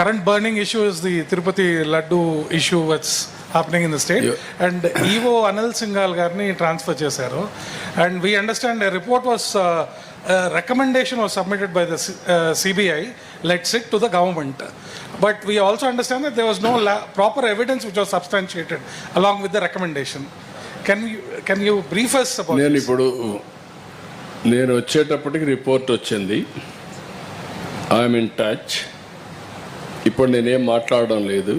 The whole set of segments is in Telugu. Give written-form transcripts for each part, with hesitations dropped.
current burning issue is the Tirupati Laddu issue that's happening in the state. Yeah. And EO Anil Singhal garni transfer chesaru. And we understand a report was, a recommendation was submitted by the CBI, let's it to the government. But we also understand that there was no proper evidence which was substantiated along with the recommendation. Can you brief us about this? నేను వచ్చేటప్పటికి రిపోర్ట్ వచ్చింది. I'm in touch. ఇప్పుడు నేనేం మాట్లాడడం లేదు.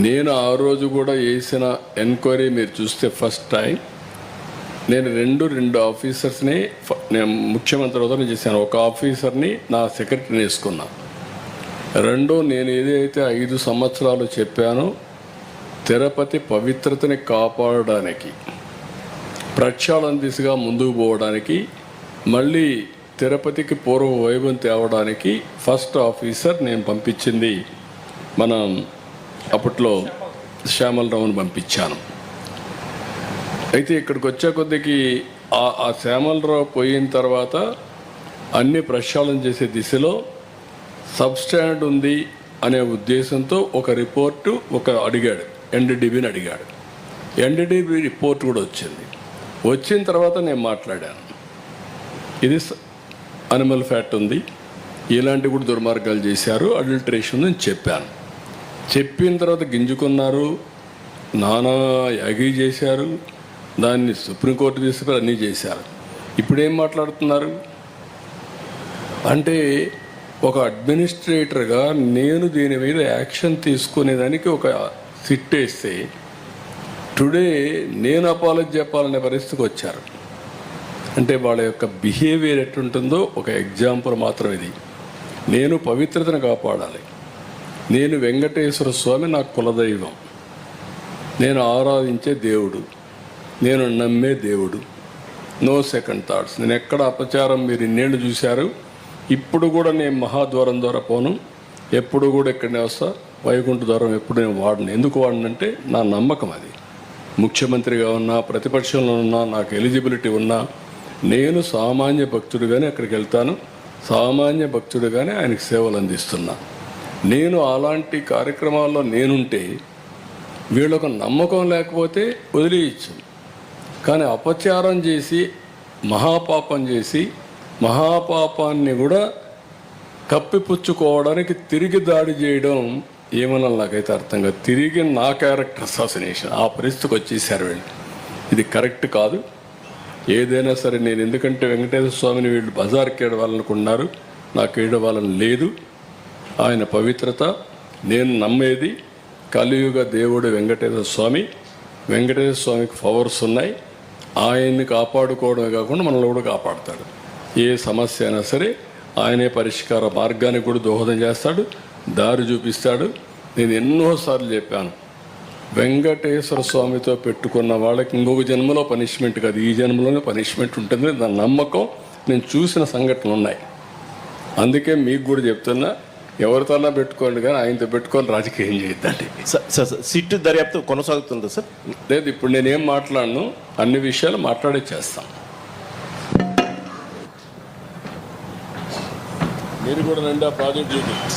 నేను ఆ రోజు కూడా వేసిన ఎంక్వైరీ మీరు చూస్తే ఫస్ట్ టైం నేను రెండు ఆఫీసర్స్ని నేను ముఖ్యమంత్రి హోదాలో చేశాను. ఒక ఆఫీసర్ని నా సెక్రటరీని వేసుకున్నా. నేను ఏదైతే 5 సంవత్సరాలు చెప్పానో తిరుపతి పవిత్రతని కాపాడడానికి, ప్రక్షాళన దిశగా ముందుకు పోవడానికి, మళ్ళీ తిరుపతికి పూర్వ వైభవం తేవడానికి ఫస్ట్ ఆఫీసర్ నేను పంపించింది మనం అప్పట్లో శ్యామలరావుని పంపించాను. అయితే ఇక్కడికి వచ్చే కొద్దికి ఆ శ్యామలరావు పోయిన తర్వాత అన్ని ప్రక్షాళన చేసే దిశలో సబ్స్టాండ్ ఉంది అనే ఉద్దేశంతో ఒక రిపోర్టు అడిగాడు, ఎన్డీడీబీని అడిగాడు. ఎన్డీడీబీ రిపోర్ట్ కూడా వచ్చిన తర్వాత నేను మాట్లాడాను. ఇది అనిమల్ ఫ్యాట్ ఉంది, ఇలాంటి కూడా దుర్మార్గాలు చేశారు, అడల్టరేషన్ అని చెప్పాను. చెప్పిన తర్వాత గింజుకున్నారు, నానా యాగి చేశారు, దాన్ని సుప్రీంకోర్టు తీసుకుని అన్నీ చేశారు. ఇప్పుడేం మాట్లాడుతున్నారు అంటే ఒక అడ్మినిస్ట్రేటర్గా నేను దీని మీద యాక్షన్ తీసుకునేదానికి ఒక సిట్ వేస్తే టుడే నేను అపాలజీ చెప్పాలనే పరిస్థితికి వచ్చారు. అంటే వాళ్ళ యొక్క బిహేవియర్ ఎట్టుంటుందో ఒక ఎగ్జాంపుల్ మాత్రం ఇది. నేను పవిత్రతను కాపాడాలి. నేను వెంకటేశ్వర స్వామి నా కులదైవం, నేను ఆరాధించే దేవుడు, నేను నమ్మే దేవుడు. No second thoughts. నేను ఎక్కడ అపచారం మీరు ఇన్నేళ్ళు చూశారు. ఇప్పుడు కూడా నేను మహాద్వారం ద్వారా పోను, ఎప్పుడు కూడా ఇక్కడనే వస్తా. వైకుంఠ ద్వారం ఎప్పుడు నేను వాడను. ఎందుకు వాడనంటే నా నమ్మకం అది. ముఖ్యమంత్రిగా ఉన్నా, ప్రతిపక్షంలో ఉన్నా, నాకు ఎలిజిబిలిటీ ఉన్నా, నేను సామాన్య భక్తుడిగానే అక్కడికి వెళ్తాను, సామాన్య భక్తుడిగానే ఆయనకు సేవలు అందిస్తున్నా. నేను అలాంటి కార్యక్రమాల్లో నేనుంటే వీళ్ళొక నమ్మకం లేకపోతే వదిలేయచ్చు. కానీ అపచారం చేసి మహాపాపం చేసి మహాపాపాన్ని కూడా కప్పిపుచ్చుకోవడానికి తిరిగి దాడి చేయడం ఏమన్నా నాకైతే అర్థం కాదు. తిరిగి నా క్యారెక్టర్ అసాసినేషన్ ఆ పరిస్థితికి వచ్చేసారు వీళ్ళు. ఇది కరెక్ట్ కాదు. ఏదైనా సరే నేను, ఎందుకంటే వెంకటేశ్వర స్వామిని వీళ్ళు బజార్కి ఏడవాలనుకున్నారు, నాకు ఏడవాలని లేదు. ఆయన పవిత్రత నేను నమ్మేది. కలియుగ దేవుడు వెంకటేశ్వర స్వామి. వెంకటేశ్వర స్వామికి పవర్స్ ఉన్నాయి. ఆయన్ని కాపాడుకోవడమే కాకుండా మనల్ని కూడా కాపాడుతాడు. ఏ సమస్య అయినా సరే ఆయనే పరిష్కార మార్గానికి కూడా దోహదం చేస్తాడు, దారి చూపిస్తాడు. నేను ఎన్నోసార్లు చెప్పాను, వెంకటేశ్వర స్వామితో పెట్టుకున్న వాళ్ళకి ఇంకొక జన్మలో పనిష్మెంట్ కాదు, ఈ జన్మలోనే పనిష్మెంట్ ఉంటుంది. నా నమ్మకం. నేను చూసిన సంఘటనలు ఉన్నాయి. అందుకే మీకు కూడా చెప్తున్నా, ఎవరితోనా పెట్టుకోండి కానీ ఆయనతో పెట్టుకొని రాజకీయం చేయొద్దండి. సార్ సిట్ దర్యాప్తు కొనసాగుతుందా సార్? లేదు, ఇప్పుడు నేనేం మాట్లాడను, అన్ని విషయాలు మాట్లాడే చేస్తాం. మీరు కూడా రండి, ఆ ప్రాజెక్ట్ చూడండి.